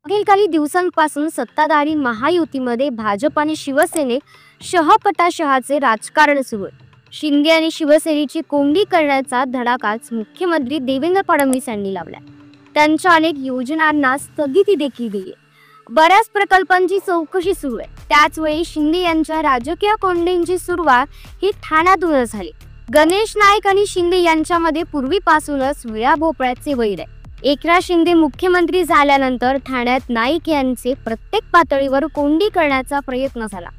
मागील काही दिवसांपासून सत्ताधारी महायुतीमध्ये भाजप आणि शिवसेनेत शहापटाशहाचे राजकारण सुरू आहे. शिंदे आणि शिवसेनेची कोंडी करण्याचा धडाकाच मुख्यमंत्री देवेंद्र फडणवीस यांनी लावला. त्यांच्या अनेक योजनांना स्थगिती देखील दिली. बऱ्याच प्रकल्पांची चौकशी सुरू आहे. त्याच वेळी शिंदे यांच्या राजकीय कोंडींची सुरुवात ही ठाण्यातूनच झाली. गणेश नाईक आणि शिंदे यांच्यामध्ये पूर्वीपासूनच विळा भोपळ्याचे वैर आहे. एकनाथ शिंदे मुख्यमंत्री झाल्यानंतर ठाण्यात नाईक यांचे प्रत्येक पातळीवर कोंडी करण्याचा प्रयत्न झाला.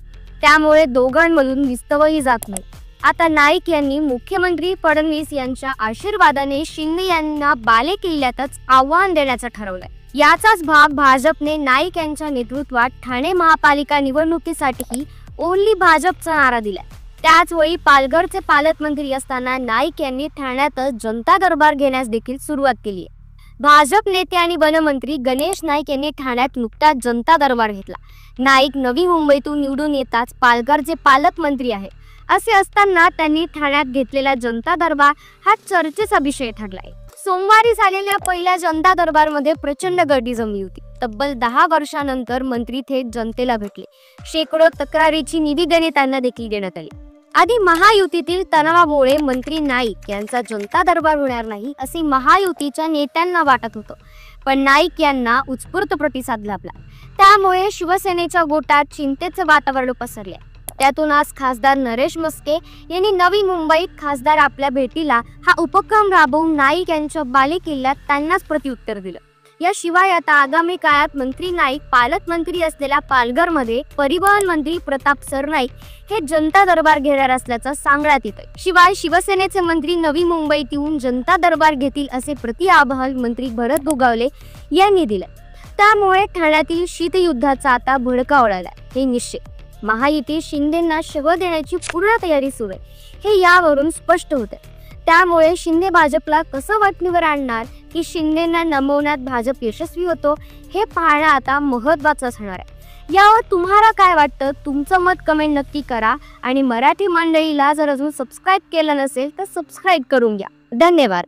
त्यामुळे दोघांमधून विस्तवही जात नाही. आता नाईक यांनी मुख्यमंत्री फडणवीस यांच्या आशीर्वादाने शिंदे यांना बालेकिल्ल्यातच आव्हान देण्याचं ठरवलंय. याचाच भाग भाजपने नाईक यांच्या नेतृत्वात ठाणे महापालिका निवडणुकीसाठीही ओन्ली भाजपचा नारा दिलाय. त्याचवेळी पालघरचे पालकमंत्री असताना नाईक यांनी ठाण्यातच जनता दरबार घेण्यास देखील सुरुवात केली आहे. भाजप नेते आणि वनमंत्री गणेश नाईक यांनी ठाण्यात नुकताच जनता दरबार घेतला. नाईक नवी मुंबईतून निवडून येताच पालघरचे पालकमंत्री आहे. असे असताना त्यांनी ठाण्यात घेतलेला जनता दरबार हा चर्चेचा विषय ठरलाय. सोमवारी झालेल्या पहिल्या जनता दरबारमध्ये प्रचंड गर्दी जमली होती. तब्बल 10 वर्षांनंतर मंत्री थेट जनतेला भेटले. शेकडो तक्रारीची निवेदने त्यांना देखील देण्यात आली. आधी महायुतीतील तणावामुळे मंत्री नाईक यांचा जनता दरबार होणार नाही असे महायुतीच्या नेत्यांना वाटत होतं. पण नाईक यांना उत्स्फूर्त प्रतिसाद लाभला. त्यामुळे शिवसेनेच्या गोटात चिंतेचे वातावरण पसरले. त्यातून आज खासदार नरेश म्हस्के यांनी नवी मुंबईत खासदार आपल्या भेटीला हा उपक्रम राबवून नाईक यांच्या बालेकिल्ल्यात त्यांनाच प्रत्युत्तर दिलं. याशिवाय आता आगामी काळात मंत्री नाईक पालकमंत्री असलेल्या पालघरमध्ये परिवहन मंत्री प्रताप सरनाईक हे जनता दरबार घेणार असल्याचं सांगण्यात येतंय. शिवाय शिवसेनेचे मंत्री नवी मुंबईत येऊन जनता दरबार घेतील असे प्रतिआवाहन मंत्री भरत गोगावले यांनी दिले. त्यामुळे ठाण्यातील शीतयुद्धाचा आता भडका उडालाय हे निश्चित. महायुती शिंदेंना शह देण्याची पूर्ण तयारी सुरू आहे हे यावरून स्पष्ट होते. त्यामुळे शिंदे भाजपला कसं वाटणीवर आणणार की शिंदेंना नमवण्यात भाजप यशस्वी होतो हे पाहणं आता महत्त्वाचं असणार आहे. यावर तुम्हाला काय वाटतं? तुमचं मत कमेंट नक्की करा आणि मराठी मंडळीला जर अजून सबस्क्राईब केलं नसेल तर सबस्क्राईब करून घ्या. धन्यवाद.